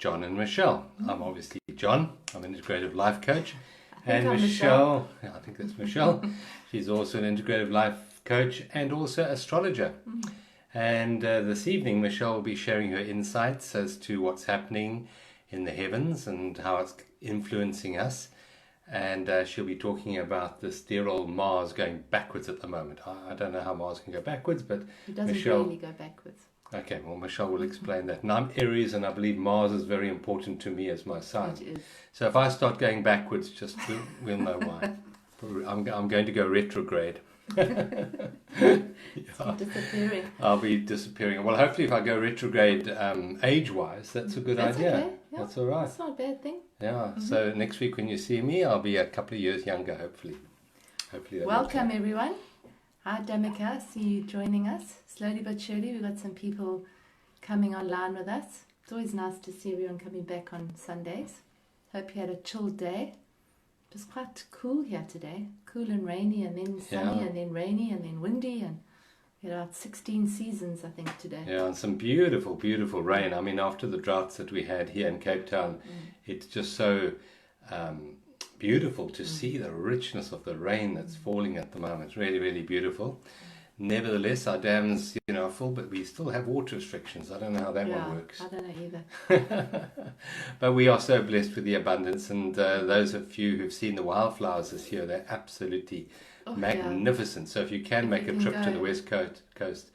John and Michelle. I'm obviously John. I'm an integrative life coach. And I'm Michelle, I think that's Michelle. She's also an integrative life coach and also astrologer. And this evening, Michelle will be sharing her insights as to what's happening in the heavens and how it's influencing us. And she'll be talking about this dear old Mars going backwards at the moment. I don't know how Mars can go backwards, but it doesn't Michelle, really go backwards. Okay, well, Michelle will explain that. And I'm Aries, and I believe Mars is very important to me as my sign. It is. So if I start going backwards, just we'll know why. I'm going to go retrograde. Keep disappearing. I'll be disappearing. Well, hopefully if I go retrograde age-wise, that's a good idea. Okay. Yeah, that's all right. That's not a bad thing. Yeah, so next week when you see me, I'll be a couple of years younger, hopefully. Welcome, everyone. Hi, Damika. See you joining us. Slowly but surely, we've got some people coming online with us. It's always nice to see everyone coming back on Sundays. Hope you had a chilled day. It was quite cool here today. Cool and rainy, and then sunny, and then rainy, and then windy, and we had about 16 seasons, I think, today. Yeah, and some beautiful, beautiful rain. I mean, after the droughts that we had here in Cape Town, it's just so beautiful to see the richness of the rain that's falling at the moment. It's really, really beautiful. Nevertheless, our dams, are full, but we still have water restrictions. I don't know how that one works. I don't know either. But we are so blessed with the abundance, and those of you who've seen the wildflowers this year, they're absolutely magnificent. So if you can make a trip to the west coast, it's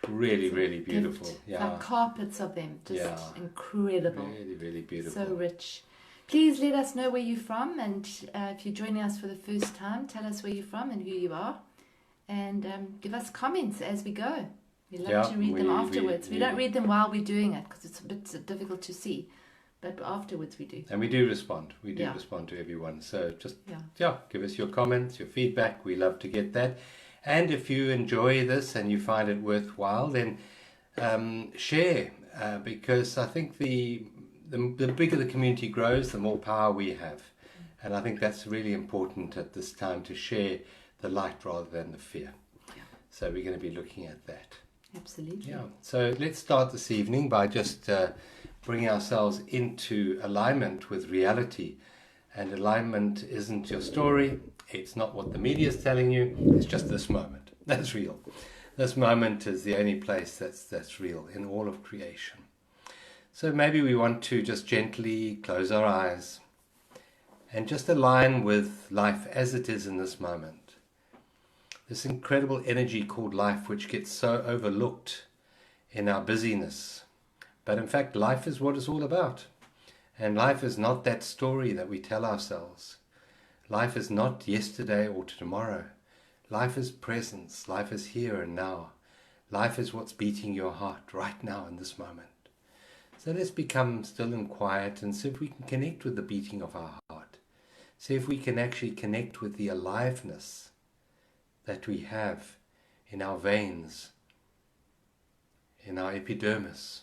really, really beautiful. Yeah, like carpets of them, just incredible. Really, really beautiful. So rich. Please let us know where you're from, and if you're joining us for the first time, tell us where you're from and who you are, and give us comments as we go. We love to read them afterwards. We don't read them while we're doing it because it's a bit difficult to see, but afterwards we do. And we do respond. We do respond to everyone. So just give us your comments, your feedback. We love to get that. And if you enjoy this and you find it worthwhile, then share, because I think the bigger the community grows, the more power we have. And I think that's really important at this time, to share the light rather than the fear. Yeah. So we're going to be looking at that. Absolutely. Yeah. So let's start this evening by just bringing ourselves into alignment with reality. And alignment isn't your story. It's not what the media is telling you. It's just this moment. That's real. This moment is the only place that's real in all of creation. So maybe we want to just gently close our eyes and just align with life as it is in this moment. This incredible energy called life, which gets so overlooked in our busyness. But in fact, life is what it's all about. And life is not that story that we tell ourselves. Life is not yesterday or tomorrow. Life is presence. Life is here and now. Life is what's beating your heart right now in this moment. So let's become still and quiet and see if we can connect with the beating of our heart. See if we can actually connect with the aliveness that we have in our veins, in our epidermis,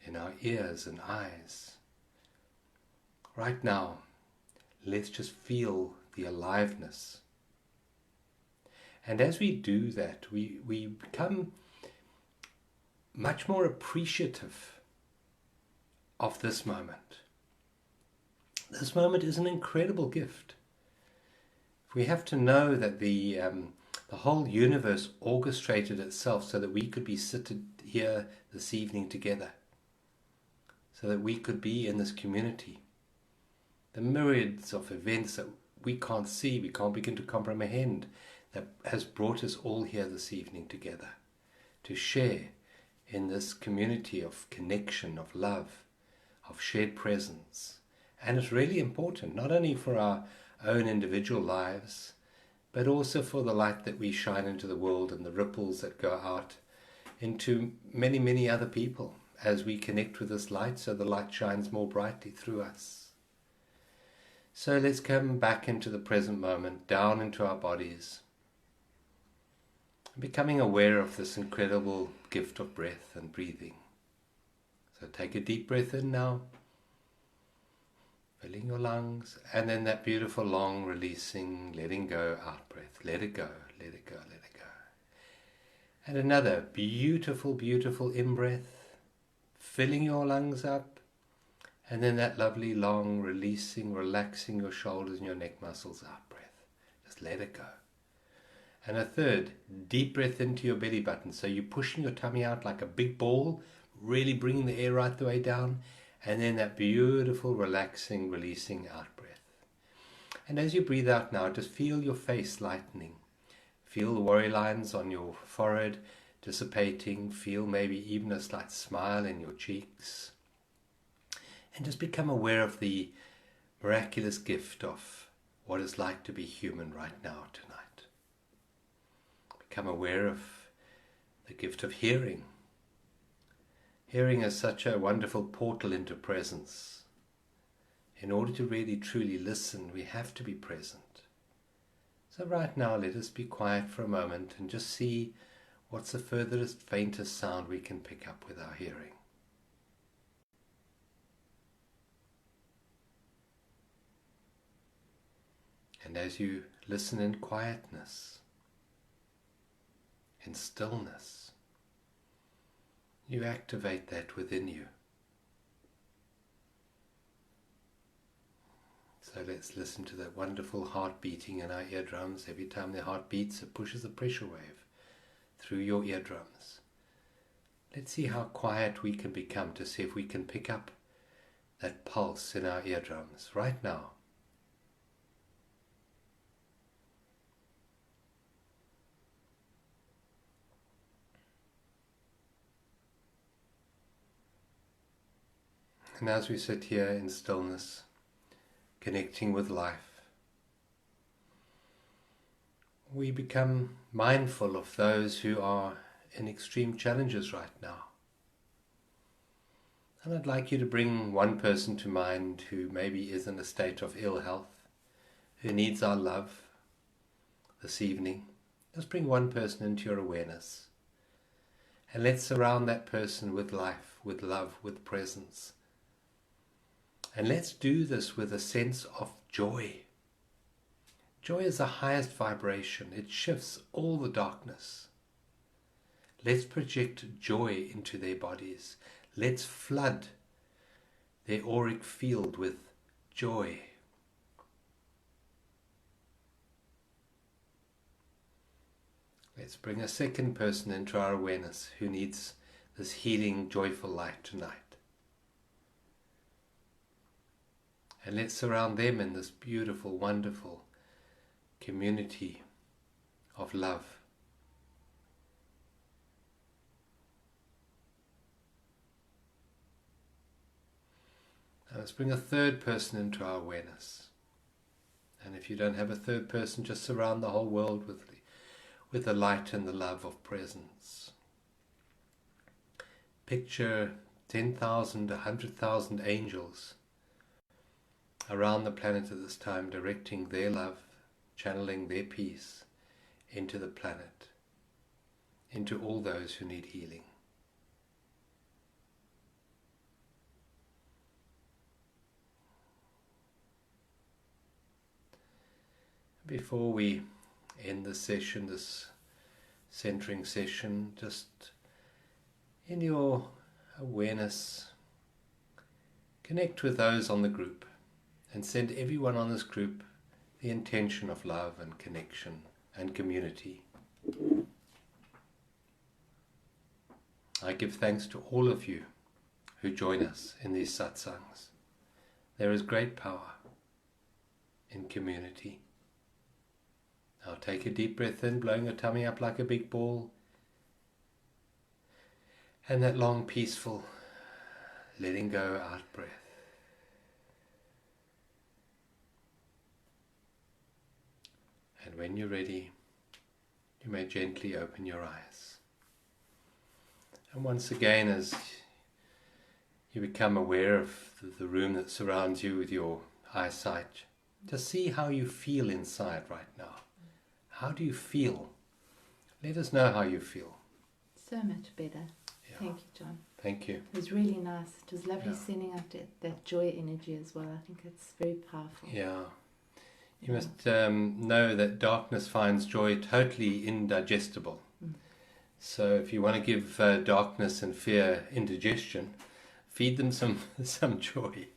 in our ears and eyes. Right now, let's just feel the aliveness. And as we do that, we become much more appreciative of this moment. This moment is an incredible gift. We have to know that the whole universe orchestrated itself so that we could be seated here this evening together, so that we could be in this community. The myriads of events that we can't see, we can't begin to comprehend, that has brought us all here this evening together to share in this community of connection, of love, of shared presence. And it's really important, not only for our own individual lives, but also for the light that we shine into the world and the ripples that go out into many, many other people as we connect with this light, so the light shines more brightly through us. So let's come back into the present moment, down into our bodies, becoming aware of this incredible gift of breath and breathing. So take a deep breath in now, filling your lungs, and then that beautiful long releasing, letting go out breath. Let it go, let it go, let it go. And another beautiful, beautiful in-breath, filling your lungs up, And then that lovely long releasing, relaxing your shoulders and your neck muscles, out breath. Just let it go. And a third, deep breath into your belly button. So you're pushing your tummy out like a big ball, really bringing the air right the way down. And then that beautiful, relaxing, releasing out breath. And as you breathe out now, just feel your face lightening. Feel the worry lines on your forehead dissipating. Feel maybe even a slight smile in your cheeks. And just become aware of the miraculous gift of what it's like to be human right now, tonight. Become aware of the gift of hearing. Hearing is such a wonderful portal into presence. In order to really truly listen, we have to be present. So right now, let us be quiet for a moment and just see what's the furthest, faintest sound we can pick up with our hearing. And as you listen in quietness, in stillness, you activate that within you. So let's listen to that wonderful heart beating in our eardrums. Every time the heart beats, it pushes a pressure wave through your eardrums. Let's see how quiet we can become, to see if we can pick up that pulse in our eardrums right now. And as we sit here in stillness, connecting with life, we become mindful of those who are in extreme challenges right now. And I'd like you to bring one person to mind who maybe is in a state of ill health, who needs our love this evening. Just bring one person into your awareness. And let's surround that person with life, with love, with presence. And let's do this with a sense of joy. Joy is the highest vibration. It shifts all the darkness. Let's project joy into their bodies. Let's flood their auric field with joy. Let's bring a second person into our awareness who needs this healing, joyful light tonight. And let's surround them in this beautiful, wonderful community of love. And let's bring a third person into our awareness. And if you don't have a third person, just surround the whole world with the light and the love of presence. Picture 10,000, 100,000 angels around the planet at this time, directing their love, channeling their peace into the planet, into all those who need healing. Before we end this session, this centering session, just in your awareness, connect with those on the group and send everyone on this group the intention of love and connection and community. I give thanks to all of you who join us in these satsangs. There is great power in community. Now take a deep breath in, blowing your tummy up like a big ball. And that long, peaceful, letting go out breath. And when you're ready, you may gently open your eyes. And once again, as you become aware of the room that surrounds you with your eyesight, just see how you feel inside right now. How do you feel? Let us know how you feel. So much better. Yeah. Thank you, John. Thank you. It was really nice. It was lovely sending out that joy energy as well. I think it's very powerful. Yeah. You must know that darkness finds joy totally indigestible. So if you want to give darkness and fear indigestion, feed them some some joy.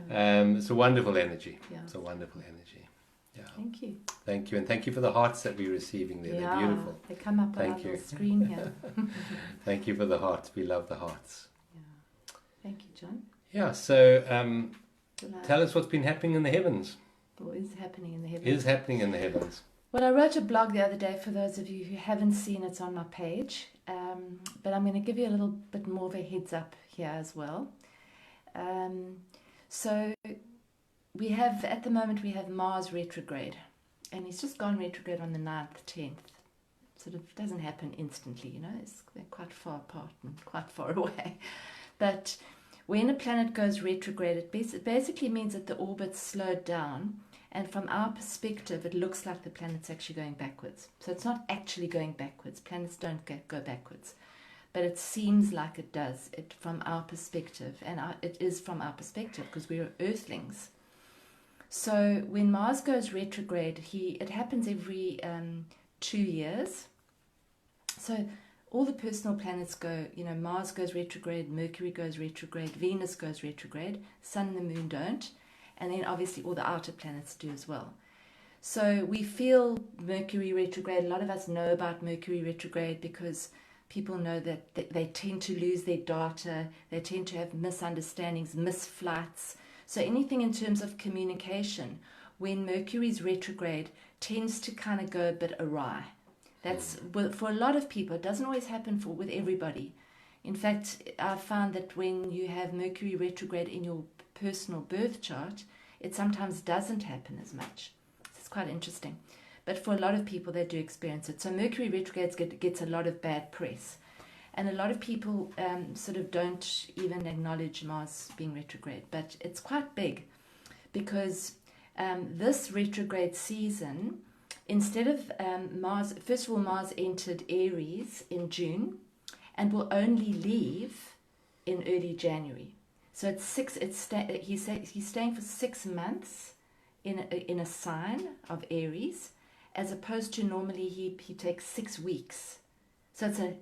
Yeah. It's a wonderful energy. Yeah. It's a wonderful energy. Yeah. Thank you. Thank you, and thank you for the hearts that we're receiving there. Yeah, They're beautiful. they come up on Thank our you. little screen here. Thank you for the hearts. We love the hearts. Yeah. Thank you, John. Yeah. So Well, tell us what's been happening in the heavens. what is happening in the heavens? Is happening in the heavens. Well, I wrote a blog the other day for those of you who haven't seen it on my page, but I'm going to give you a little bit more of a heads up here as well. So we have, at the moment, we have Mars retrograde, and he's just gone retrograde on the 9th, 10th. Sort of doesn't happen instantly, you know, they're quite far apart and quite far away. But when a planet goes retrograde, it basically means that the orbit's slowed down, and from our perspective, it looks like the planet's actually going backwards. So it's not actually going backwards. Planets don't go backwards. But it seems like it does, from our perspective. And it is from our perspective because we're earthlings. So when Mars goes retrograde, it happens every 2 years. So all the personal planets go, you know, Mars goes retrograde, Mercury goes retrograde, Venus goes retrograde, Sun and the Moon don't. And then obviously all the outer planets do as well. So we feel Mercury retrograde. A lot of us know about Mercury retrograde because people know that they tend to lose their data. They tend to have misunderstandings, misflights. So anything in terms of communication, when Mercury's retrograde, tends to kind of go a bit awry. That's for a lot of people. It doesn't always happen with everybody. In fact, I found that when you have Mercury retrograde in your personal birth chart, it sometimes doesn't happen as much. It's quite interesting. But for a lot of people, they do experience it. So Mercury retrograde gets a lot of bad press. And a lot of people sort of don't even acknowledge Mars being retrograde. But it's quite big because this retrograde season, instead of Mars, first of all, Mars entered Aries in June and will only leave in early January. So he's staying for 6 months in a sign of Aries, as opposed to normally he takes 6 weeks. So it's a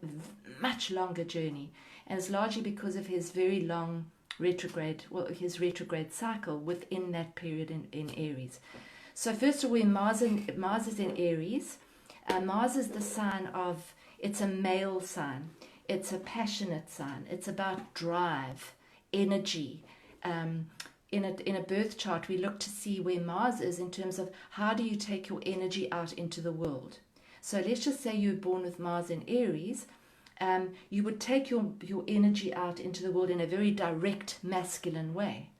much longer journey, and it's largely because of his very long his retrograde cycle within that period in Aries. So first of all, when Mars is in Aries, Mars is the sign of, it's a male sign, it's a passionate sign, it's about drive, energy. In a birth chart, we look to see where Mars is in terms of how do you take your energy out into the world. So let's just say you were born with Mars in Aries, you would take your energy out into the world in a very direct masculine way.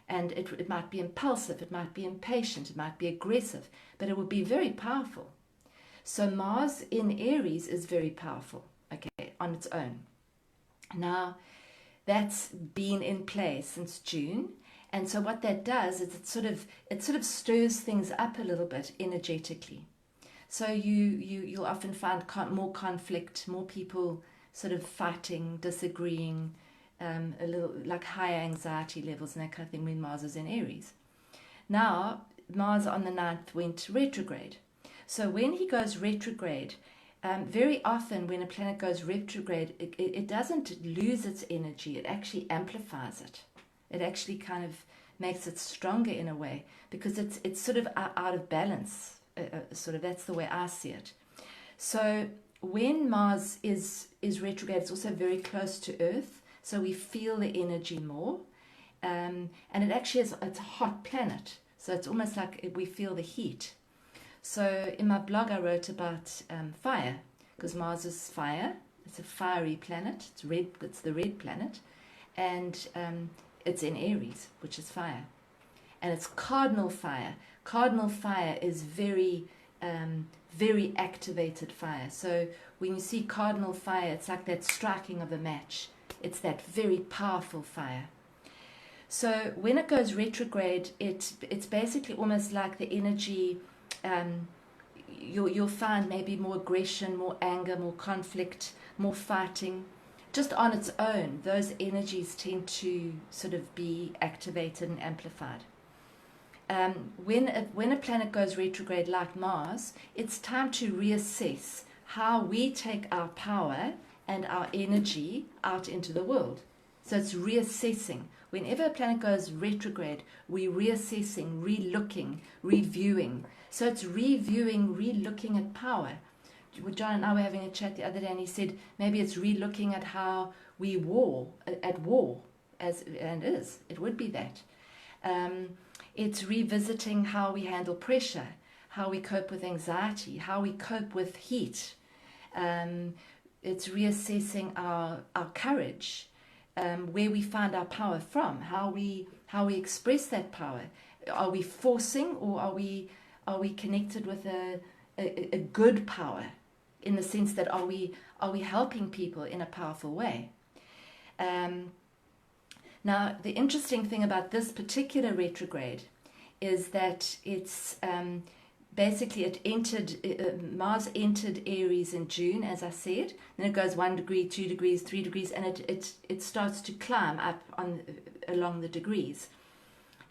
And it might be impulsive, it might be impatient, it might be aggressive, but it would be very powerful. So Mars in Aries is very powerful, okay, on its own. Now, that's been in place since June, and so what that does is it sort of stirs things up a little bit energetically. So you'll often find more conflict, more people sort of fighting, disagreeing, a little like higher anxiety levels and that kind of thing when Mars is in Aries. Now Mars on the 9th went retrograde. So when he goes retrograde, very often when a planet goes retrograde, it doesn't lose its energy, it actually amplifies it. It actually kind of makes it stronger in a way because it's sort of out of balance. Sort of, that's the way I see it. So when Mars is retrograde, it's also very close to Earth, so we feel the energy more. And it actually it's a hot planet, so it's almost like we feel the heat. So in my blog I wrote about fire, because Mars is fire. It's a fiery planet. It's red. It's the red planet, and it's in Aries, which is fire, and it's cardinal fire. Cardinal fire is very activated fire. So when you see cardinal fire, it's like that striking of a match. It's that very powerful fire. So when it goes retrograde, it's basically almost like the energy. You'll find maybe more aggression, more anger, more conflict, more fighting. Just on its own, those energies tend to sort of be activated and amplified. When a planet goes retrograde like Mars, it's time to reassess how we take our power and our energy out into the world. So it's reassessing. Whenever a planet goes retrograde, we're reassessing, re-looking, reviewing. So it's reviewing, re-looking at power. John and I were having a chat the other day, and he said maybe it's re-looking at how we at war, it would be that. It's revisiting how we handle pressure, how we cope with anxiety, how we cope with heat. It's reassessing our courage, where we find our power from, how we express that power. Are we forcing, or are we connected with a good power, in the sense that are we helping people in a powerful way? Now, the interesting thing about this particular retrograde is that it's basically Mars entered Aries in June, as I said. Then it goes 1 degree, 2 degrees, 3 degrees, and it starts to climb up along the degrees.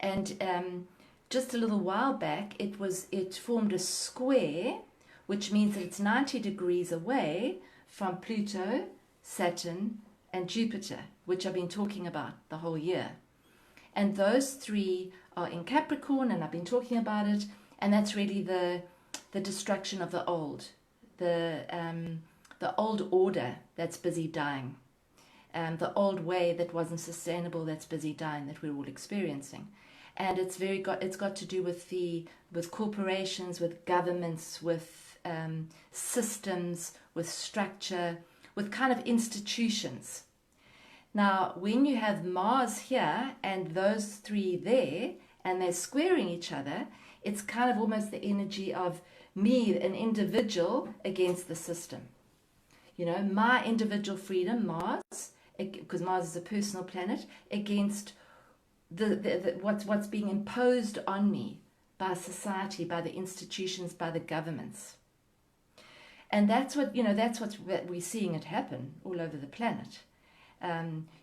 And just a little while back, it formed a square, which means that it's 90 degrees away from Pluto, Saturn, and Jupiter, which I've been talking about the whole year. And those three are in Capricorn, and I've been talking about it, and that's really the destruction of the old, the old order that's busy dying, the old way that wasn't sustainable that's busy dying, that we're all experiencing. And it's got to do with corporations, with governments, with systems, with structure, with kind of institutions. Now, when you have Mars here and those three there, and they're squaring each other, it's kind of almost the energy of me, an individual, against the system. You know, my individual freedom, Mars, because Mars is a personal planet, against what's being imposed on me by society, by the institutions, by the governments. And that's what we're seeing it happen all over the planet.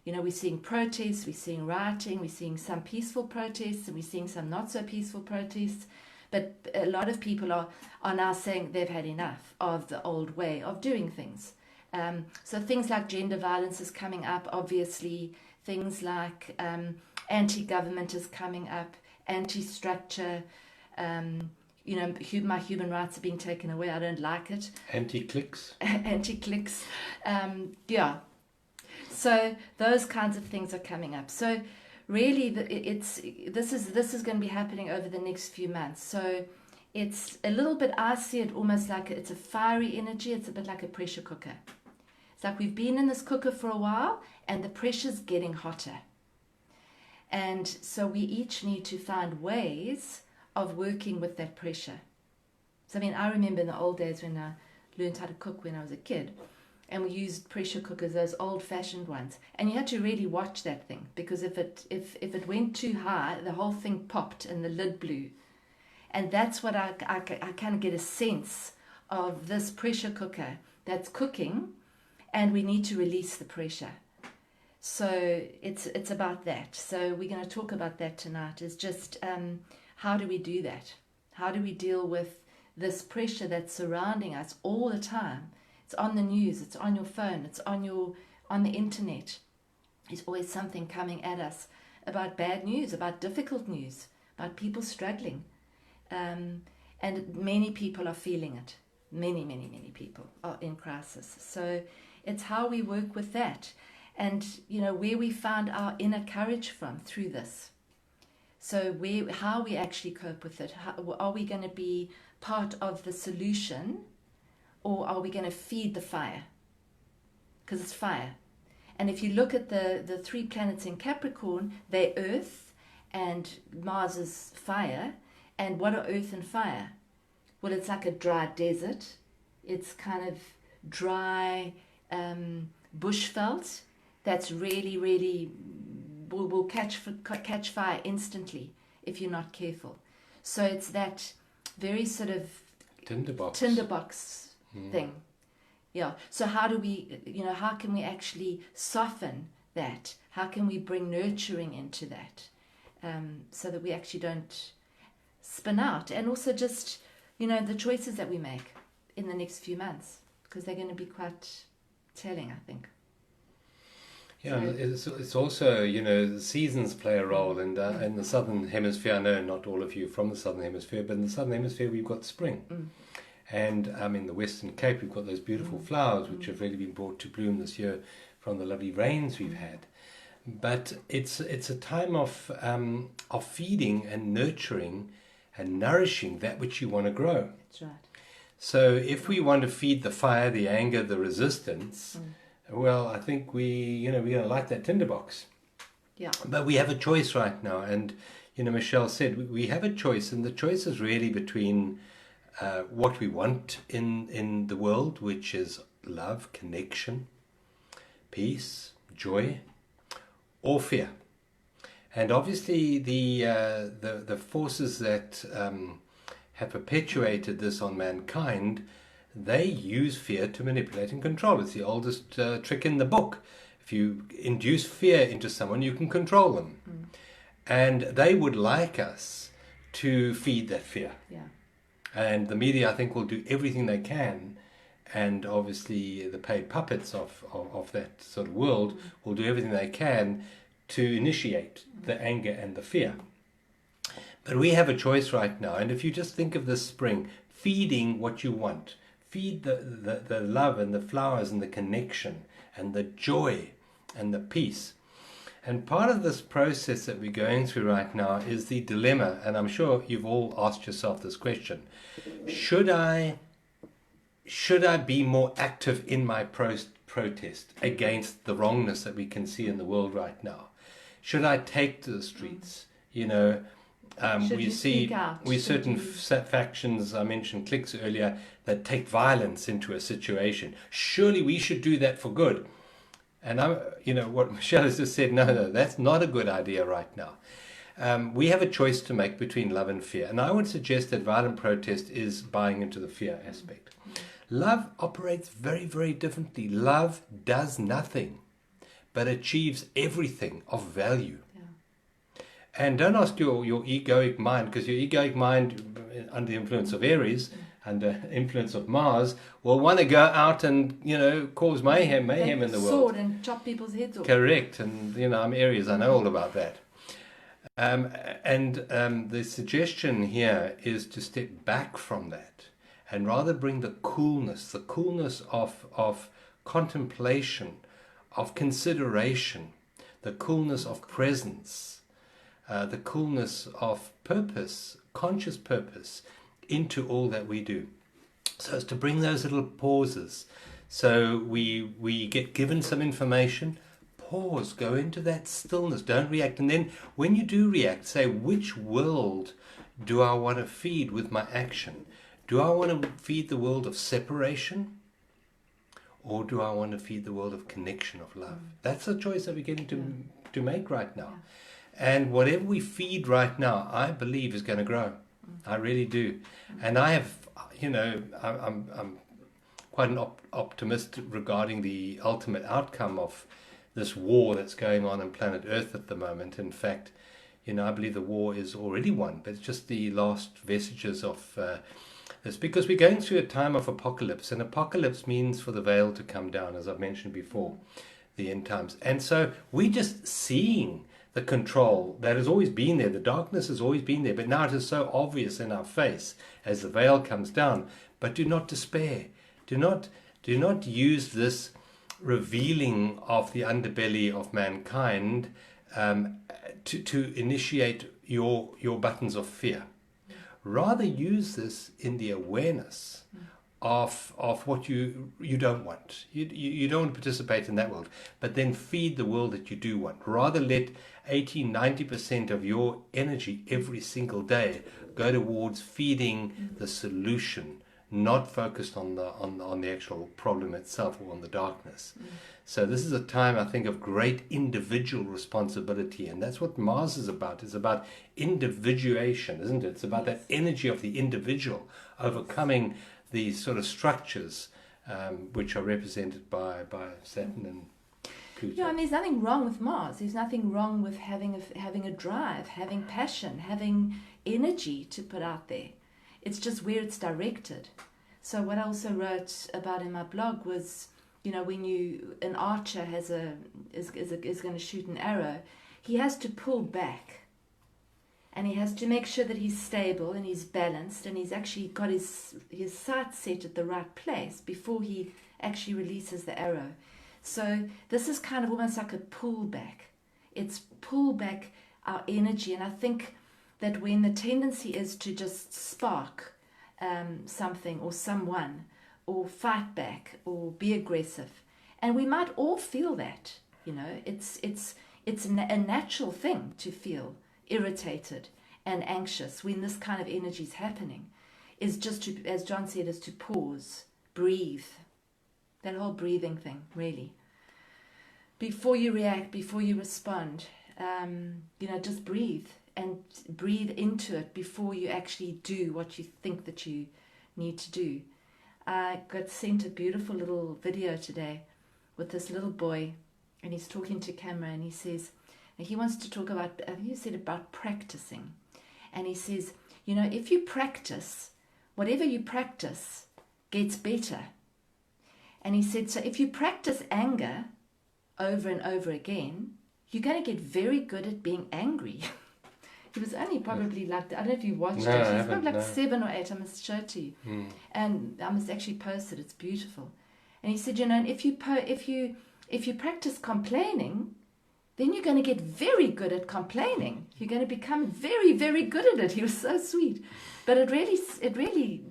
We're seeing protests, we're seeing rioting, we're seeing some peaceful protests, and we're seeing some not so peaceful protests. But a lot of people are now saying they've had enough of the old way of doing things. So things like gender violence is coming up, obviously. Things like anti-government is coming up, anti-structure. My human rights are being taken away. I don't like it. Anti-clicks. Anti-clicks. Yeah. So those kinds of things are coming up. So really, this is going to be happening over the next few months. So it's a little bit, I see it almost like it's a fiery energy. It's a bit like a pressure cooker. It's like we've been in this cooker for a while, and the pressure's getting hotter. And so we each need to find ways of working with that pressure. So I remember in the old days when I learned how to cook when I was a kid, and we used pressure cookers, those old-fashioned ones, and you had to really watch that thing, because if it went too high, the whole thing popped and the lid blew. And that's what I kind of get a sense of this pressure cooker that's cooking, and we need to release the pressure. So it's about that. So we're going to talk about that tonight, is just how do we do that? How do we deal with this pressure that's surrounding us all the time? It's on the news, it's on your phone, it's on the internet. There's always something coming at us about bad news, about difficult news, about people struggling. And many people are feeling it. Many, many, many people are in crisis. So it's how we work with that, and where we find our inner courage from through this. So how we actually cope with it. Are we going to be part of the solution, or are we going to feed the fire? Because it's fire. And if you look at the three planets in Capricorn, they're Earth, and Mars is fire. And what are Earth and fire? Well, it's like a dry desert. It's kind of dry bushveld that's really, really will catch fire instantly if you're not careful. So it's that very sort of tinderbox thing. Yeah. So how do we, how can we actually soften that? How can we bring nurturing into that, so that we actually don't spin out? And also just, the choices that we make in the next few months, because they're going to be quite telling, I think. Yeah, So, it's also, the seasons play a role, and in the southern hemisphere, I know not all of you from the southern hemisphere, but in the southern hemisphere we've got spring. And in the Western Cape we've got those beautiful flowers which have really been brought to bloom this year from the lovely rains we've had. But it's a time of feeding and nurturing and nourishing that which you want to grow. that's right. So if we want to feed the fire, the anger, the resistance, well, I think we're going to light that tinderbox. Yeah. But we have a choice right now, and Michelle said we have a choice, and the choice is really between what we want in the world, which is love, connection, peace, joy, or fear. And obviously the forces that have perpetuated this on mankind, they use fear to manipulate and control. It's the oldest trick in the book. If you induce fear into someone, you can control them. And they would like us to feed that fear. Yeah. And the media, I think, will do everything they can, and obviously the paid puppets of that sort of world will do everything they can to initiate the anger and the fear. But we have a choice right now, and if you just think of this spring, feeding what you want, feed the love and the flowers and the connection and the joy and the peace. And part of this process that we're going through right now is the dilemma, and I'm sure you've all asked yourself this question: should I be more active in my protest against the wrongness that we can see in the world right now? Should I take to the streets? We see certain factions, I mentioned cliques earlier, that take violence into a situation. Surely we should do that for good. And what Michelle has just said, no, that's not a good idea right now. We have a choice to make between love and fear. And I would suggest that violent protest is buying into the fear aspect. Love operates very, very differently. Love does nothing, but achieves everything of value. Yeah. And don't ask your egoic mind, because your egoic mind, under the influence of Aries, under influence of Mars, will want to go out and cause mayhem in the world. Sword and chop people's heads off. Correct, and I'm Aries, I know all about that. The suggestion here is to step back from that and rather bring the coolness of contemplation, of consideration, the coolness of presence, the coolness of purpose, conscious purpose, into all that we do. So as to bring those little pauses. So we get given some information, pause, go into that stillness, don't react. And then when you do react, say, which world do I want to feed with my action? Do I want to feed the world of separation? Or do I want to feed the world of connection, of love? That's a choice that we're getting to make right now. And whatever we feed right now, I believe is going to grow. I really do. And I have, I'm quite an optimist regarding the ultimate outcome of this war that's going on planet Earth at the moment. In fact, I believe the war is already won, but it's just the last vestiges of this, because we're going through a time of apocalypse, and apocalypse means for the veil to come down, as I've mentioned before, the end times. And so we're just seeing the control that has always been there. The darkness has always been there, but now it is so obvious in our face as the veil comes down. But do not despair. Do not use this revealing of the underbelly of mankind to initiate your buttons of fear. Rather use this in the awareness of what you don't want. You don't want to participate in that world, but then feed the world that you do want. Rather let 80-90% of your energy every single day go towards feeding the solution, not focused on the actual problem itself or on the darkness. So this is a time, I think, of great individual responsibility, and that's what Mars is about. It's about individuation, isn't it? It's about that energy of the individual overcoming these sort of structures which are represented by Saturn and Pluto. Yeah, and there's nothing wrong with Mars. There's nothing wrong with having a drive, having passion, having energy to put out there. It's just where it's directed. So what I also wrote about in my blog was when an archer is going to shoot an arrow, he has to pull back, and he has to make sure that he's stable and he's balanced and he's actually got his sights set at the right place before he actually releases the arrow. So this is kind of almost like a pull back. It's pull back our energy, and I think that when the tendency is to just spark something or someone, or fight back, or be aggressive, and we might all feel that, it's a natural thing to feel irritated and anxious when this kind of energy is happening, is just to, as John said, is to pause, breathe, that whole breathing thing, really. Before you react, before you respond, just breathe and breathe into it before you actually do what you think that you need to do. I got sent a beautiful little video today with this little boy, and he's talking to camera, and he says, he wants to talk about, I think he said about practicing. And he says, if you practice, whatever you practice gets better. And he said, so if you practice anger over and over again, you're going to get very good at being angry. He was only probably like, I don't know if you watched it. He's probably like 7 or 8. I must show it to you. And I must actually post it. It's beautiful. And he said, and if you practice complaining, then you're going to get very good at complaining. You're going to become very, very good at it. He was so sweet. But it really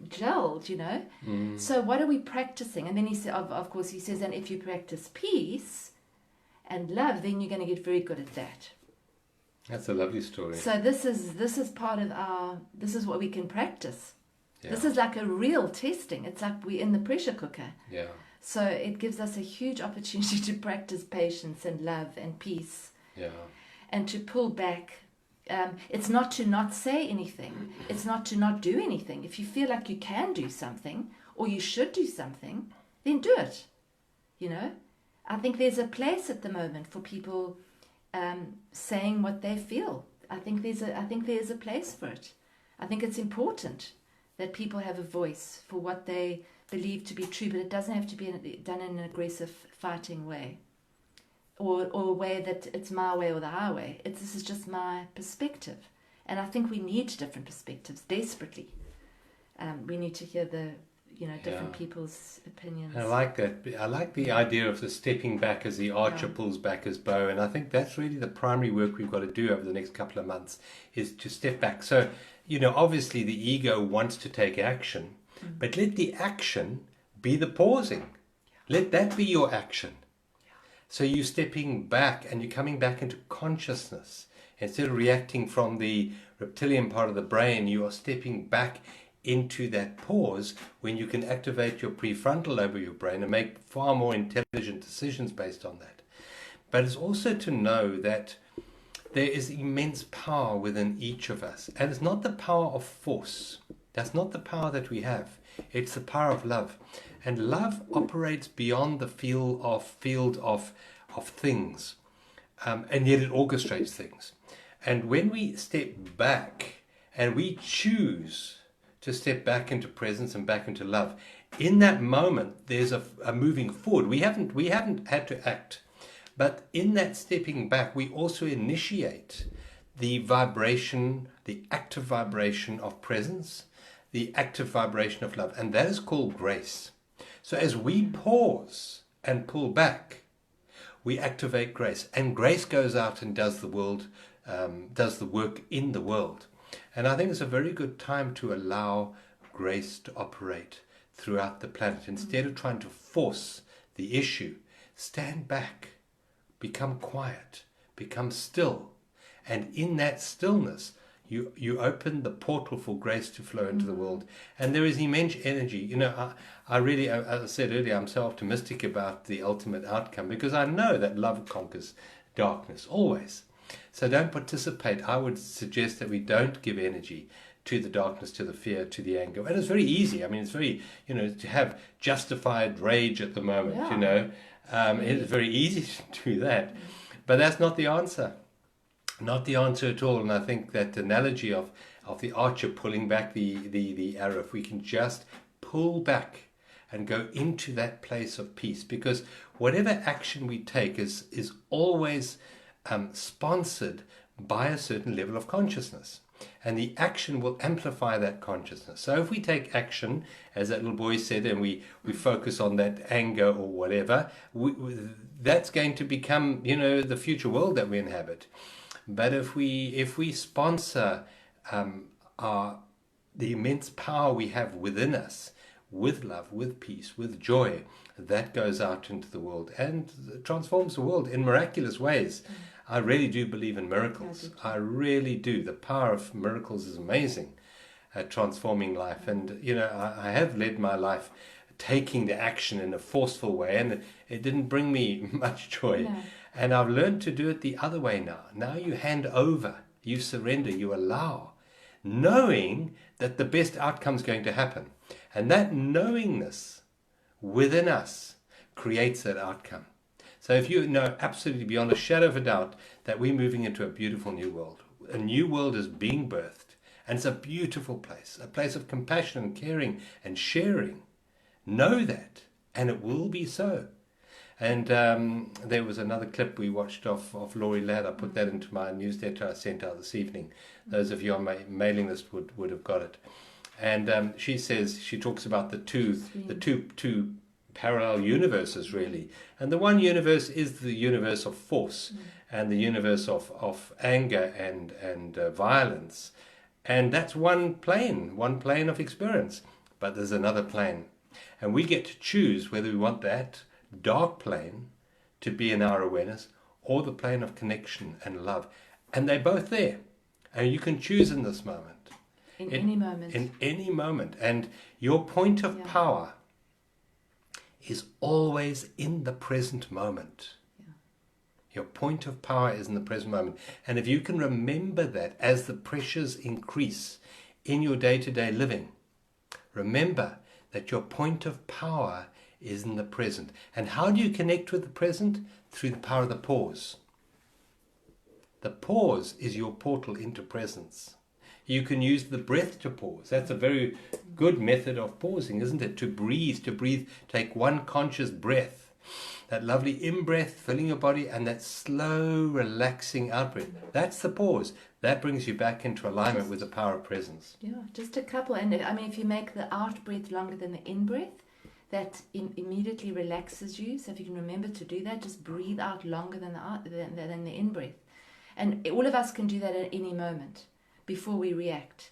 gelled, So what are we practicing? And then he said, of course, he says, and if you practice peace and love, then you're going to get very good at that. That's a lovely story. So this is part of this is what we can practice. Yeah. This is like a real testing. It's like we're in the pressure cooker. Yeah. So it gives us a huge opportunity to practice patience and love and peace. Yeah. And to pull back. It's not to not say anything. It's not to not do anything. If you feel like you can do something or you should do something, then do it. I think there's a place at the moment for people saying what they feel. I think there's a place for it. I think it's important that people have a voice for what they believe to be true, but it doesn't have to be done in an aggressive, fighting way, or a way that it's my way or the highway. This is just my perspective, and I think we need different perspectives desperately. We need to hear the different people's opinions. I like that. I like the idea of the stepping back as the archer pulls back his bow, and I think that's really the primary work we've got to do over the next couple of months, is to step back. So, obviously the ego wants to take action, but let the action be the pausing. Let that be your action. So you're stepping back and you're coming back into consciousness. Instead of reacting from the reptilian part of the brain, you are stepping back into that pause when you can activate your prefrontal lobe of your brain and make far more intelligent decisions based on that. But it's also to know that there is immense power within each of us. And it's not the power of force. That's not the power that we have. It's the power of love. And love operates beyond the field of things. And yet it orchestrates things. And when we step back and we choose to step back into presence and back into love, in that moment there's a moving forward. We haven't had to act. But in that stepping back, we also initiate the vibration, the active vibration of presence, the active vibration of love. And that is called grace. So as we pause and pull back, we activate grace. And grace goes out and does the work in the world. And I think it's a very good time to allow grace to operate throughout the planet. Instead of trying to force the issue, stand back. Become quiet, become still, and in that stillness you open the portal for grace to flow into the world. And there is immense energy. I really, as I said earlier, I'm so optimistic about the ultimate outcome because I know that love conquers darkness always. So don't participate. I would suggest that we don't give energy to the darkness, to the fear, to the anger. And it's very easy. I mean, it's very, to have justified rage at the moment, It's very easy to do that, but that's not the answer. Not the answer at all. And I think that analogy of the archer pulling back the arrow, if we can just pull back and go into that place of peace, because whatever action we take is always sponsored by a certain level of consciousness. And the action will amplify that consciousness. So if we take action, as that little boy said, and we focus on that anger or whatever, that's going to become, the future world that we inhabit. But if we sponsor the immense power we have within us, with love, with peace, with joy, that goes out into the world and transforms the world in miraculous ways. I really do believe in miracles. I really do. The power of miracles is amazing at transforming life. And, I have led my life taking the action in a forceful way, and it didn't bring me much joy. No. And I've learned to do it the other way now. Now you hand over, you surrender, you allow, knowing that the best outcome is going to happen. And that knowingness within us creates that outcome. So if you know absolutely beyond a shadow of a doubt that we're moving into a beautiful new world, a new world is being birthed, and it's a beautiful place, a place of compassion and caring and sharing, know that, and it will be so. And there was another clip we watched of Laurie Ladd. I put that into my newsletter I sent out this evening. Those of you on my mailing list would have got it. And she talks about the two parallel universes, really. And the one universe is the universe of force and the universe of anger and violence. And that's one plane of experience. But there's another plane. And we get to choose whether we want that dark plane to be in our awareness or the plane of connection and love. And they're both there. And you can choose in this moment. In any moment. In any moment. And your point of power is always in the present moment. Yeah. Your point of power is in the present moment. And if you can remember that as the pressures increase in your day-to-day living, remember that your point of power is in the present. And how do you connect with the present? Through the power of the pause. The pause is your portal into presence. You can use the breath to pause. That's a very good method of pausing, isn't it? To breathe, take one conscious breath. That lovely in-breath filling your body and that slow, relaxing out-breath. That's the pause. That brings you back into alignment with the power of presence. Yeah, just a couple. And if you make the out-breath longer than the in-breath, that immediately relaxes you. So if you can remember to do that, just breathe out longer than the in-breath. And all of us can do that at any moment before we react.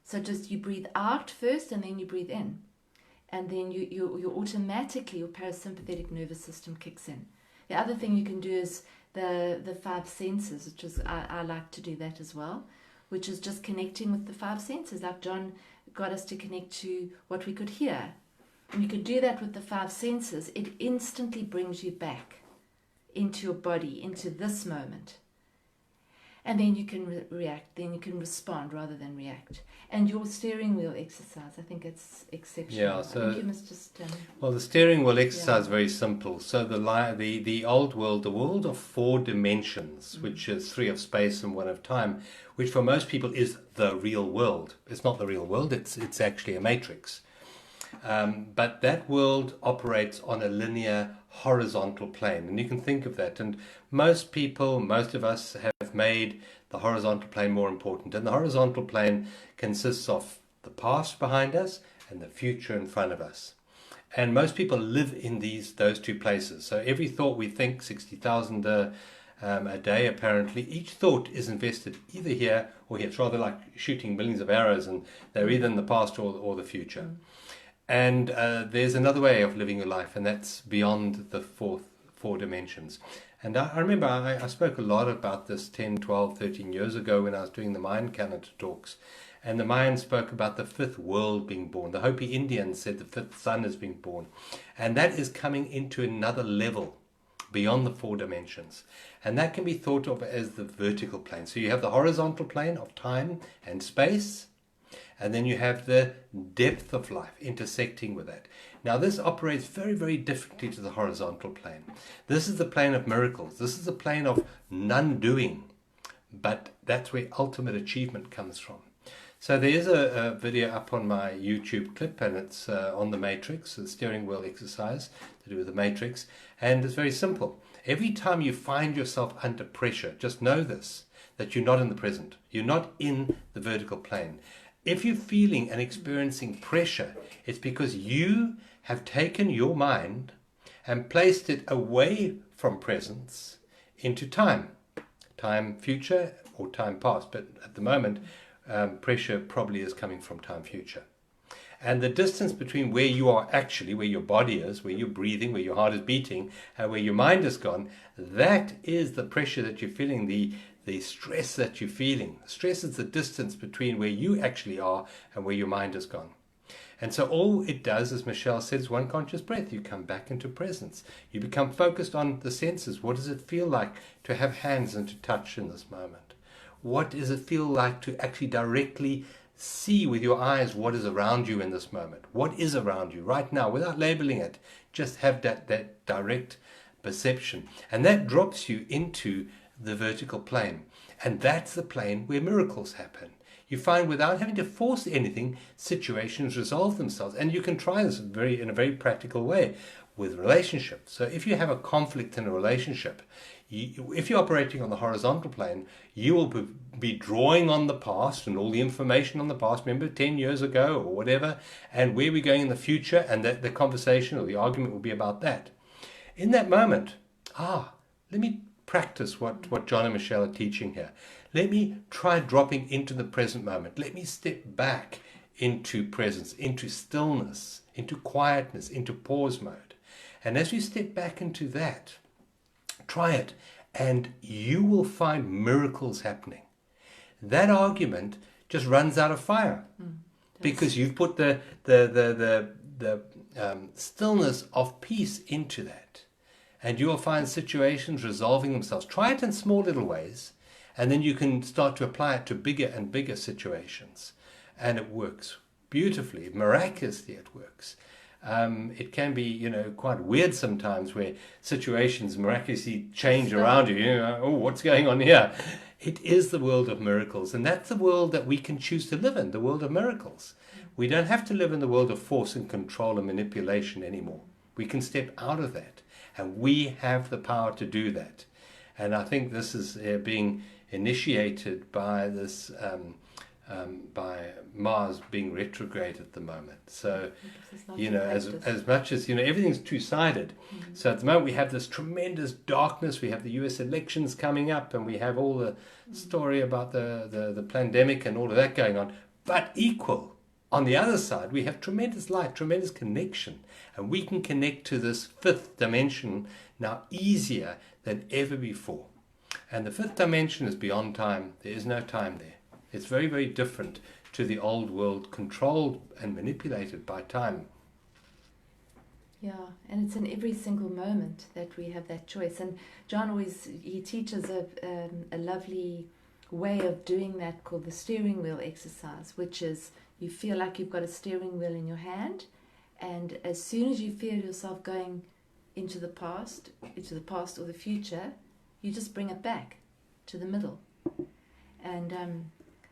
So just you breathe out first and then you breathe in. And then you automatically, your parasympathetic nervous system kicks in. The other thing you can do is the five senses, which is, I like to do that as well, which is just connecting with the five senses. Like John got us to connect to what we could hear. And you could do that with the five senses. It instantly brings you back into your body, into this moment. And then you can react, then you can respond rather than react. And your steering wheel exercise, I think it's exceptional. Yeah, so I think you must just... well, the steering wheel exercise is very simple. So the old world, the world of 4 dimensions, which is 3 of space and 1 of time, which for most people is the real world. It's not the real world, it's actually a matrix. But that world operates on a linear horizontal plane, and you can think of that. And most of us have made the horizontal plane more important. And the horizontal plane consists of the past behind us and the future in front of us. And most people live in those 2 places. So every thought we think, 60,000 a day apparently, each thought is invested either here or here. It's rather like shooting millions of arrows, and they're either in the past or the future. And there's another way of living your life, and that's beyond the 4 dimensions. And I remember I spoke a lot about this 10, 12, 13 years ago when I was doing the Mayan calendar talks. And the Mayans spoke about the 5th world being born. The Hopi Indians said the 5th sun is being born. And that is coming into another level beyond the 4 dimensions. And that can be thought of as the vertical plane. So you have the horizontal plane of time and space. And then you have the depth of life intersecting with that. Now this operates very, very differently to the horizontal plane. This is the plane of miracles. This is the plane of non-doing. But that's where ultimate achievement comes from. So there is a video up on my YouTube clip, and it's on the matrix, the steering wheel exercise to do with the matrix. And it's very simple. Every time you find yourself under pressure, just know this, that you're not in the present. You're not in the vertical plane. If you're feeling and experiencing pressure, it's because you have taken your mind and placed it away from presence into time. Time future or time past. But at the moment, pressure probably is coming from time future. And the distance between where you are actually, where your body is, where you're breathing, where your heart is beating, and where your mind has gone, that is the pressure that you're feeling, the stress that you're feeling. Stress is the distance between where you actually are and where your mind has gone. And so all it does, as Michelle said, is one conscious breath. You come back into presence. You become focused on the senses. What does it feel like to have hands and to touch in this moment? What does it feel like to actually directly see with your eyes what is around you in this moment? What is around you right now without labeling it? Just have that direct perception. And that drops you into the vertical plane. And that's the plane where miracles happen. You find without having to force anything, situations resolve themselves. And you can try this in a very practical way with relationships. So if you have a conflict in a relationship, if you're operating on the horizontal plane, you will be drawing on the past and all the information on the past, remember 10 years ago or whatever, and where we're going in the future, and that the conversation or the argument will be about that. In that moment, let me practice what John and Michelle are teaching here. Let me try dropping into the present moment. Let me step back into presence, into stillness, into quietness, into pause mode. And as you step back into that, try it, and you will find miracles happening. That argument just runs out of fire because you've put the stillness of peace into that. And you will find situations resolving themselves. Try it in small little ways, and then you can start to apply it to bigger and bigger situations. And it works beautifully, miraculously it works. It can be, quite weird sometimes where situations miraculously change around you. What's going on here? It is the world of miracles, and that's the world that we can choose to live in, the world of miracles. We don't have to live in the world of force and control and manipulation anymore. We can step out of that, and we have the power to do that. And I think this is being initiated by this by Mars being retrograde at the moment. So, as much as, everything's two-sided. Mm-hmm. So at the moment we have this tremendous darkness, we have the US elections coming up, and we have all the story about the pandemic and all of that going on. But equal, on the other side, we have tremendous light, tremendous connection. And we can connect to this fifth dimension now easier than ever before. And the fifth dimension is beyond time. There is no time there. It's very, very different to the old world, controlled and manipulated by time. Yeah, and it's in every single moment that we have that choice. And John he teaches a lovely way of doing that called the steering wheel exercise, which is you feel like you've got a steering wheel in your hand, and as soon as you feel yourself going into the past or the future, you just bring it back to the middle. And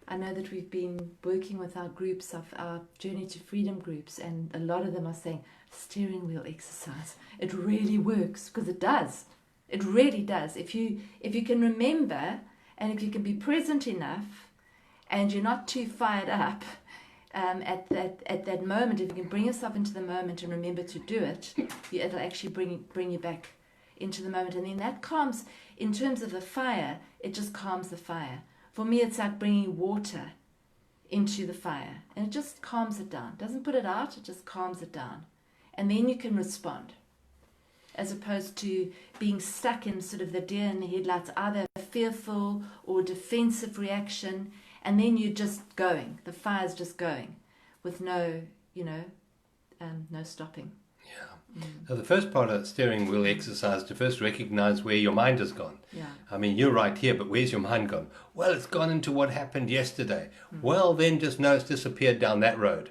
I know that we've been working with our groups, of our Journey to Freedom groups, and a lot of them are saying, steering wheel exercise, it really works, because it does. It really does. If you can remember, and if you can be present enough, and you're not too fired up at that moment, if you can bring yourself into the moment and remember to do it, it'll actually bring you back into the moment. And then that calms, in terms of the fire, it just calms the fire. For me, it's like bringing water into the fire, and it just calms it down. Doesn't put it out, it just calms it down. And then you can respond, as opposed to being stuck in sort of the deer in the headlights, either fearful or defensive reaction, and then you're just going. The fire's just going with no stopping. Yeah. So the first part of steering wheel exercise, to first recognize where your mind has gone. Yeah. I mean, you're right here, but where's your mind gone? Well, it's gone into what happened yesterday. Well, then just know it's disappeared down that road.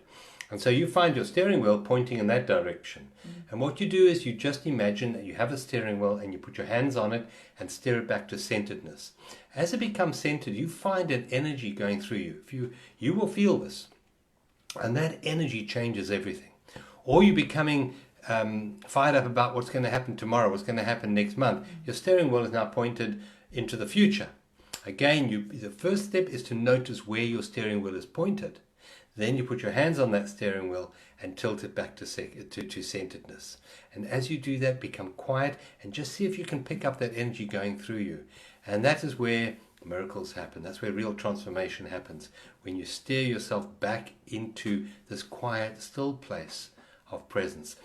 And so you find your steering wheel pointing in that direction. And what you do is you just imagine that you have a steering wheel and you put your hands on it and steer it back to centeredness. As it becomes centered, you find an energy going through you. You will feel this. And that energy changes everything. Or you're becoming fired up about what's going to happen tomorrow, what's going to happen next month. Your steering wheel is now pointed into the future. Again, the first step is to notice where your steering wheel is pointed. Then you put your hands on that steering wheel and tilt it back to centeredness. And as you do that, become quiet and just see if you can pick up that energy going through you. And that is where miracles happen. That's where real transformation happens. When you steer yourself back into this quiet, still place of presence.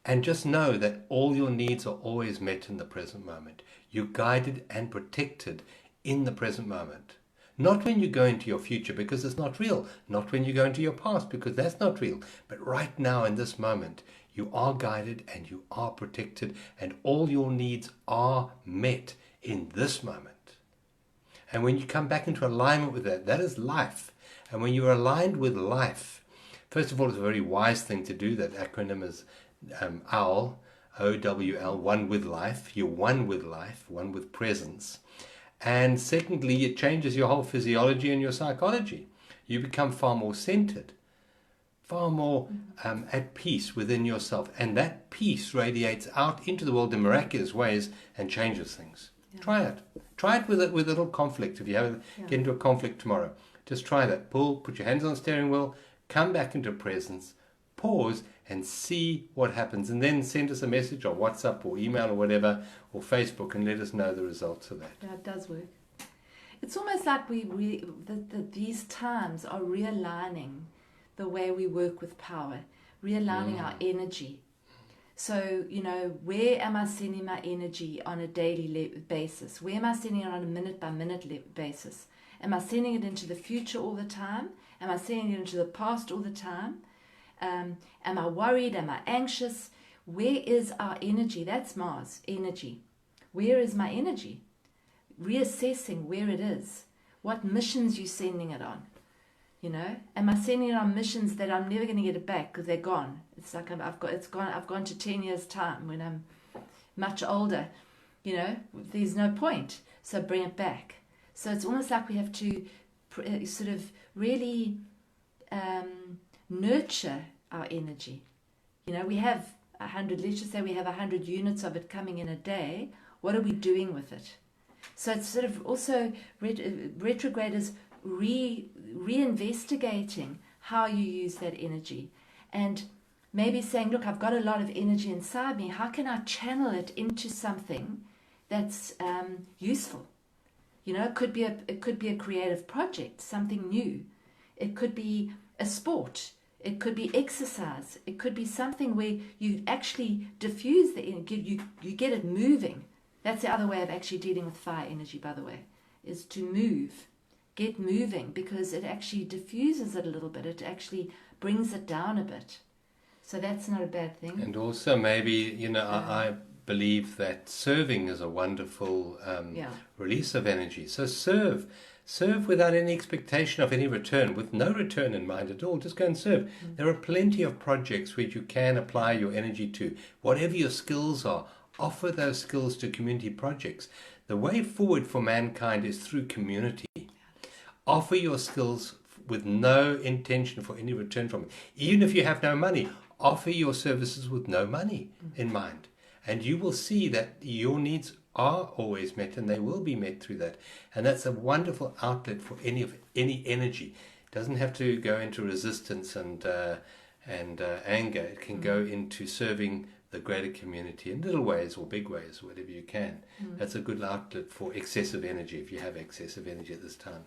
And just know that all your needs are always met in the present moment. You're guided and protected in the present moment. Not when you go into your future, because it's not real. Not when you go into your past, because that's not real. But right now in this moment, you are guided and you are protected, and all your needs are met in this moment. And when you come back into alignment with that, that is life. And when you're aligned with life, first of all, it's a very wise thing to do. That acronym is OWL, O-W-L, one with life. You're one with life, one with presence. And secondly, it changes your whole physiology and your psychology. You become far more centered, far more at peace within yourself. And that peace radiates out into the world in miraculous ways and changes things. Yeah. Try it. Try it with a little conflict. If you get into a conflict tomorrow, just try that. Put your hands on the steering wheel, come back into presence, pause, and see what happens. And then send us a message on WhatsApp or email or whatever, or Facebook, and let us know the results of that. Yeah, it does work. It's almost like these times are realigning the way we work with power, realigning our energy. So, where am I sending my energy on a daily basis? Where am I sending it on a minute-by-minute basis? Am I sending it into the future all the time? Am I sending it into the past all the time? Am I worried? Am I anxious? Where is our energy? That's Mars, energy. Where is my energy? Reassessing where it is. What missions you sending it on? Am I sending it on missions that I'm never going to get it back because they're gone? It's like I've gone to 10 years time when I'm much older. There's no point. So bring it back. So it's almost like we have to sort of really nurture our energy. We have 100, let's just say we have 100 units of it coming in a day. What are we doing with it? So it's sort of also retrograde is reinvestigating how you use that energy, and maybe saying, look, I've got a lot of energy inside me. How can I channel it into something that's useful? It could be a creative project, something new. It could be a sport. It could be exercise. It could be something where you actually diffuse the energy. You get it moving. That's the other way of actually dealing with fire energy, by the way, is to move. Get moving, because it actually diffuses it a little bit. It actually brings it down a bit. So that's not a bad thing. And also maybe, I believe that serving is a wonderful release of energy. So serve without any expectation of any return, with no return in mind at all. Just go and serve. There are plenty of projects which you can apply your energy to. Whatever your skills are, offer those skills to community projects. The way forward for mankind is through community. Offer your skills with no intention for any return from it. Even if you have no money, offer your services with no money in mind. And you will see that your needs are always met, and they will be met through that. And that's a wonderful outlet for any energy. It doesn't have to go into resistance and anger. It can go into serving the greater community in little ways or big ways, whatever you can. That's a good outlet for excessive energy, if you have excessive energy at this time.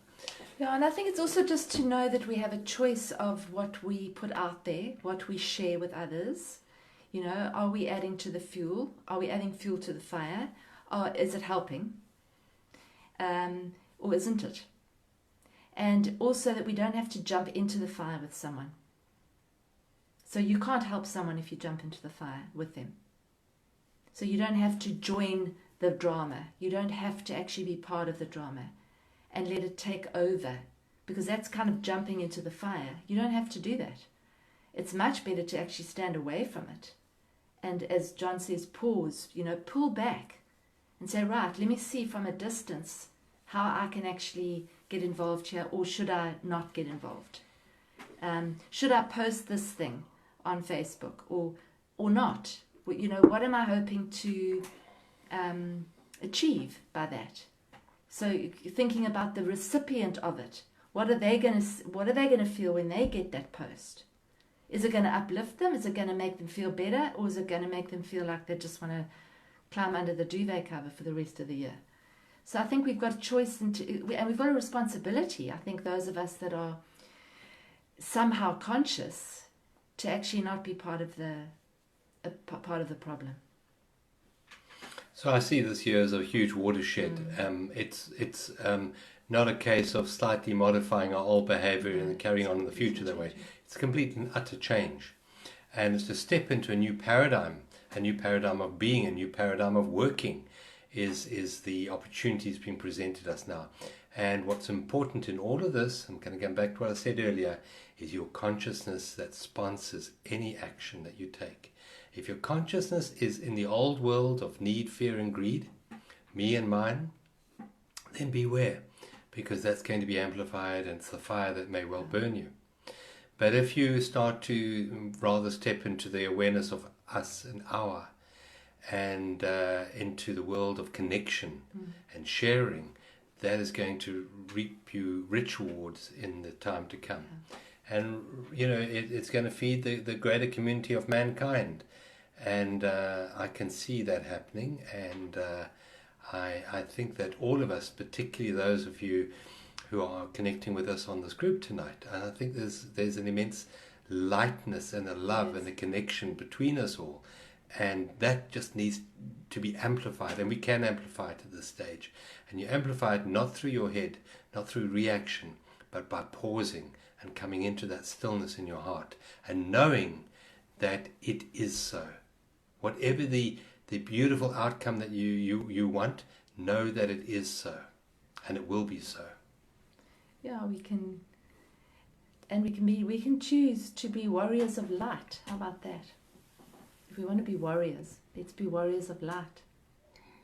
Yeah, and I think it's also just to know that we have a choice of what we put out there, what we share with others. Are we adding to the fuel? Are we adding fuel to the fire? Or is it helping? Or isn't it? And also that we don't have to jump into the fire with someone. So you can't help someone if you jump into the fire with them. So you don't have to join the drama. You don't have to actually be part of the drama and let it take over, because that's kind of jumping into the fire. You don't have to do that. It's much better to actually stand away from it. And as John says, pause, pull back and say, right, let me see from a distance how I can actually get involved here, or should I not get involved? Should I post this thing on Facebook or not? What am I hoping to achieve by that? So thinking about the recipient of it, what are they going to feel when they get that post? Is it going to uplift them? Is it going to make them feel better? Or is it going to make them feel like they just want to climb under the duvet cover for the rest of the year? So I think we've got a choice, and we've got a responsibility, I think, those of us that are somehow conscious, to actually not be part of the problem. So I see this year as a huge watershed. It's not a case of slightly modifying our old behavior and carrying on in the future that way. It's a complete and utter change. And it's to step into a new paradigm of being, a new paradigm of working is the opportunities being presented us now. And what's important in all of this, I'm going to come back to what I said earlier, is your consciousness that sponsors any action that you take. If your consciousness is in the old world of need, fear and greed, me and mine, then beware, because that's going to be amplified, and it's the fire that may well burn you. But if you start to rather step into the awareness of us and our, and into the world of connection and sharing, that is going to reap you rich rewards in the time to come. And, it's going to feed the greater community of mankind. And I can see that happening. And I think that all of us, particularly those of you who are connecting with us on this group tonight, and I think there's an immense lightness and a love and a connection between us all. And that just needs to be amplified, and we can amplify it at this stage. And you amplify it not through your head, not through reaction, but by pausing and coming into that stillness in your heart and knowing that it is so. Whatever the beautiful outcome that you want, know that it is so, and it will be so. Yeah, we can choose to be warriors of light. How about that? If we want to be warriors, let's be warriors of light.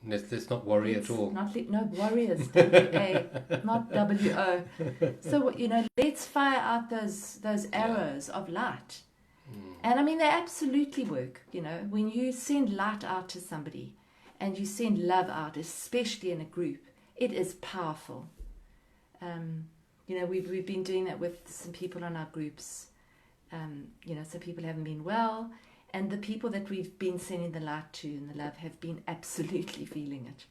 Let's not worry at all. No, warriors, W-A, not W-O. So, let's fire out those arrows of light. And I mean, they absolutely work. When you send light out to somebody and you send love out, especially in a group, it is powerful. We've been doing that with some people in our groups. Some people haven't been well. And the people that we've been sending the light to and the love have been absolutely feeling it.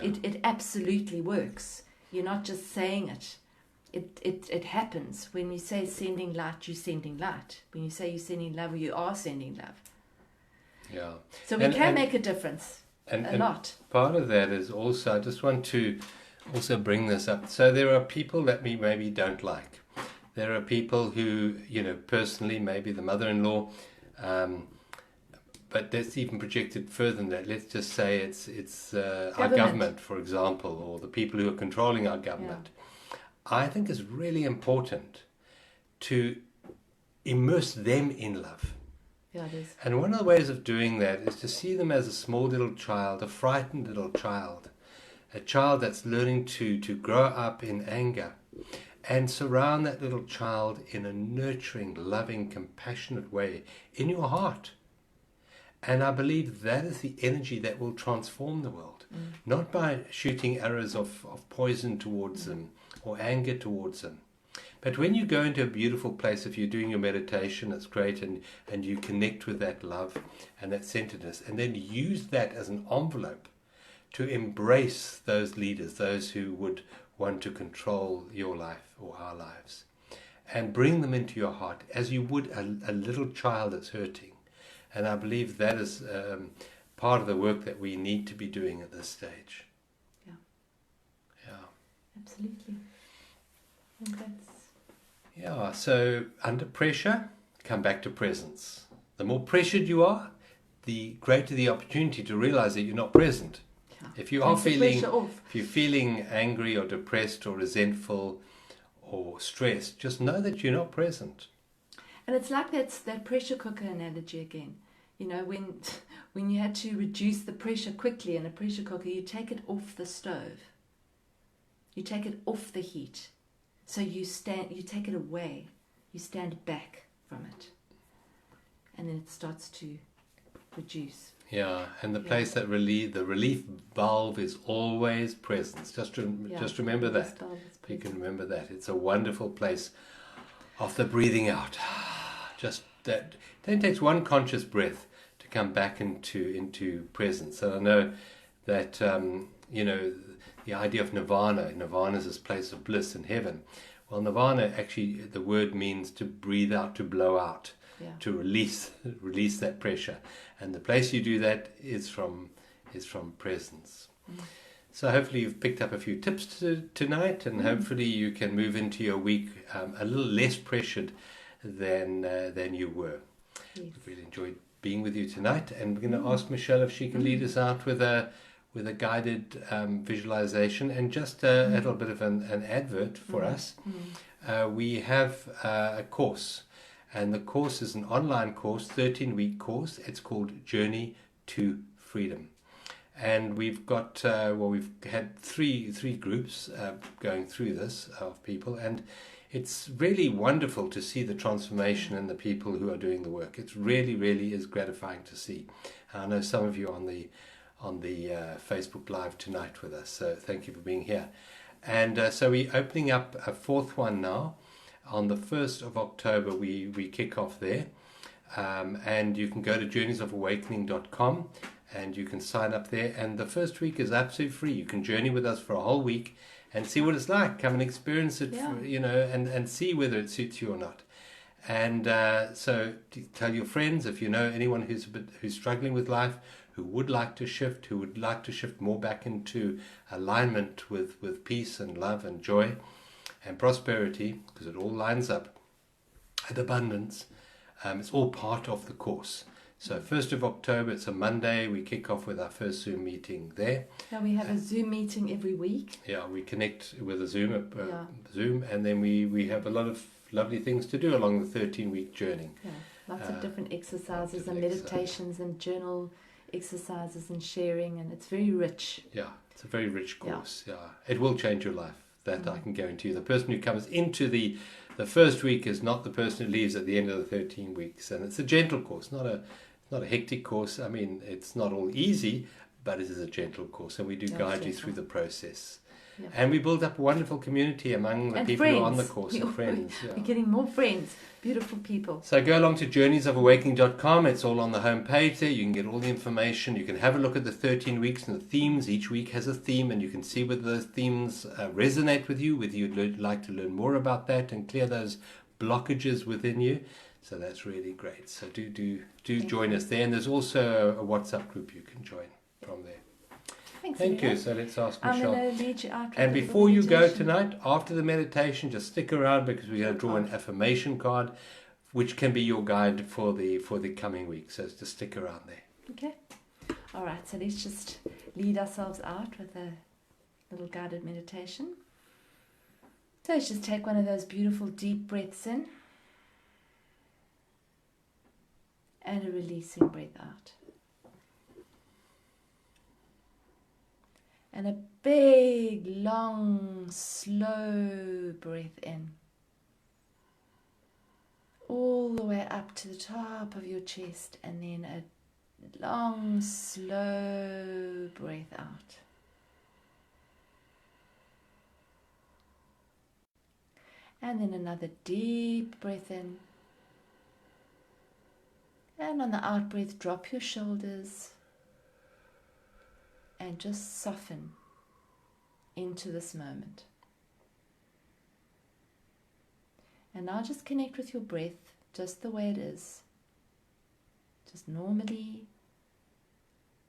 It absolutely works. You're not just saying it. It happens. When you say sending light, you're sending light. When you say you're sending love, you are sending love. Yeah. So we can make a difference. A lot. Part of that is also, I just want to also bring this up. So there are people that we maybe don't like. There are people who, personally, maybe the mother-in-law, but that's even projected further than that. Let's just say it's our government, for example, or the people who are controlling our government. Yeah. I think it's really important to immerse them in love. Yeah, it is. And one of the ways of doing that is to see them as a small little child, a frightened little child, a child that's learning to grow up in anger, and surround that little child in a nurturing, loving, compassionate way in your heart. And I believe that is the energy that will transform the world. Not by shooting arrows of poison towards them or anger towards them. But when you go into a beautiful place, if you're doing your meditation, it's great, and you connect with that love and that centeredness, and then use that as an envelope to embrace those leaders, those who would want to control your life or our lives, and bring them into your heart as you would a little child that's hurting. And I believe that is part of the work that we need to be doing at this stage. Yeah. Absolutely. Yeah, so under pressure, come back to presence. The more pressured you are, the greater the opportunity to realize that you're not present. Yeah. If you're feeling angry or depressed or resentful or stressed, just know that you're not present. And it's like that pressure cooker analogy again. You know, when you had to reduce the pressure quickly in a pressure cooker, you take it off the stove. You take it off the heat. So you take it away. You stand back from it. And then it starts to reduce. Yeah, and the place that the relief valve is always present. Just remember that. You can remember that. It's a wonderful place of the breathing out. Just that. It only takes one conscious breath to come back into presence. And I know that you know, the idea of nirvana. Nirvana is this place of bliss in heaven. Well, nirvana actually, the word means to breathe out, to blow out. Yeah. To release that pressure, and the place you do that is from presence. So hopefully you've picked up a few tips tonight, and hopefully you can move into your week a little less pressured than you were. Yes. I've really enjoyed being with you tonight, and we're going to ask Michelle if she can lead us out with a guided visualization, and just a little bit of an advert for us. We have a course. And the course is an online course, 13-week course. It's called Journey to Freedom. And we've got, we've had three groups going through this of people. And it's really wonderful to see the transformation in the people who are doing the work. It really, really is gratifying to see. I know some of you on the Facebook Live tonight with us. So thank you for being here. And so we're opening up a fourth one now. On the 1st of October, we kick off there. And you can go to journeysofawakening.com and you can sign up there. And the first week is absolutely free. You can journey with us for a whole week and see what it's like. Come and experience it, and see whether it suits you or not. And so tell your friends, if you know anyone who's struggling with life, who would like to shift, more back into alignment with peace and love and joy and prosperity, because it all lines up, and abundance. It's all part of the course. So 1st of October, it's a Monday, we kick off with our first Zoom meeting there. Now we have a Zoom meeting every week. Yeah, we connect with a Zoom, and then we have a lot of lovely things to do along the 13-week journey. Yeah, lots of different exercises and meditations and journal exercises and sharing, and it's very rich. Yeah, it's a very rich course. Yeah, it will change your life. That I can guarantee you. The person who comes into the first week is not the person who leaves at the end of the 13 weeks. And it's a gentle course, not a hectic course. I mean, it's not all easy, but it is a gentle course, and we do guide you through the process. Yeah. And we build up a wonderful community among the people who are on the course, and friends. We're getting more friends, beautiful people. So go along to journeysofawakening.com. It's all on the home page there. You can get all the information. You can have a look at the 13 weeks and the themes. Each week has a theme, and you can see whether those themes resonate with you, whether you'd like to learn more about that and clear those blockages within you. So that's really great. So do join us there. And there's also a WhatsApp group you can join from there. Thank you. So let's ask Michelle. I'm going to lead you out. And before you go tonight, after the meditation, just stick around, because we're going to draw an affirmation card, which can be your guide for the coming week. So just stick around there. Okay. All right. So let's just lead ourselves out with a little guided meditation. So let's just take one of those beautiful deep breaths in and a releasing breath out. And a big, long, slow breath in. All the way up to the top of your chest. And then a long, slow breath out. And then another deep breath in. And on the out breath, drop your shoulders. And just soften into this moment. And now just connect with your breath just the way it is. Just normally,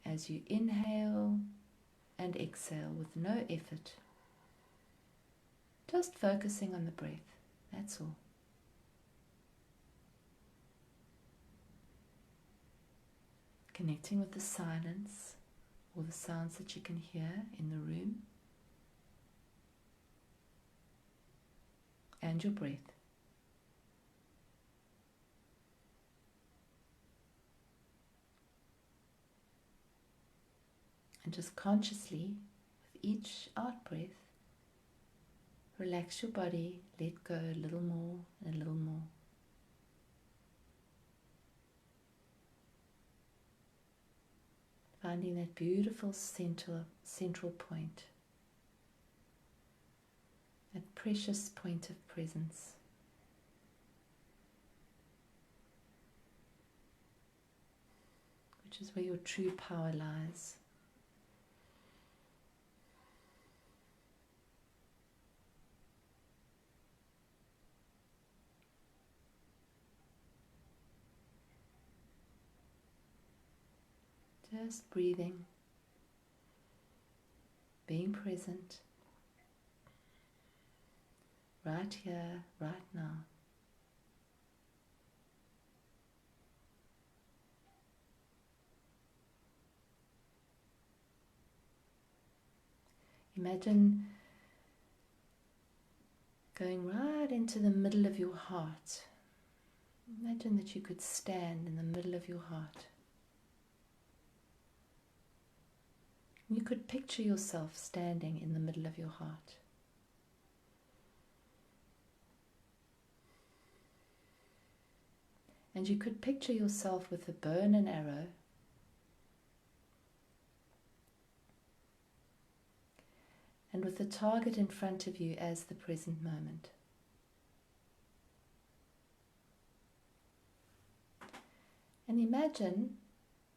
as you inhale and exhale with no effort. Just focusing on the breath, that's all. Connecting with the silence, all the sounds that you can hear in the room, and your breath. And just consciously, with each out breath, relax your body, let go a little more and a little more. Finding that beautiful central point, that precious point of presence. Which is where your true power lies. Just breathing, being present, right here, right now. Imagine going right into the middle of your heart. Imagine that you could stand in the middle of your heart. You could picture yourself standing in the middle of your heart. And you could picture yourself with a bow and an arrow, and with the target in front of you as the present moment. And imagine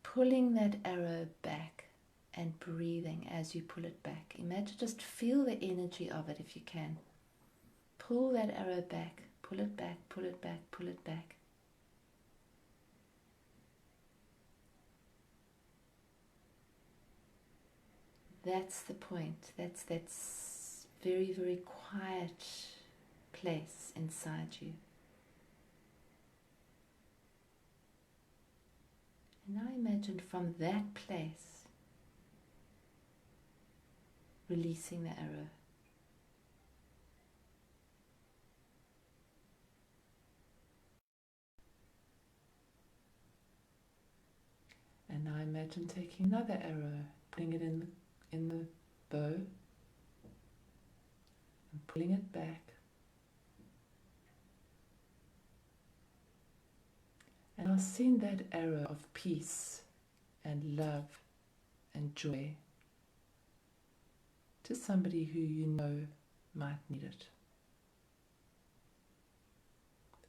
pulling that arrow back and breathing as you pull it back. Imagine, just feel the energy of it if you can. Pull that arrow back, pull it back, pull it back, pull it back. That's the point. That's that very, very quiet place inside you. And now imagine from that place releasing the arrow. And now imagine taking another arrow, putting it in the bow, and pulling it back. And I'll send that arrow of peace and love and joy to somebody who you know might need it.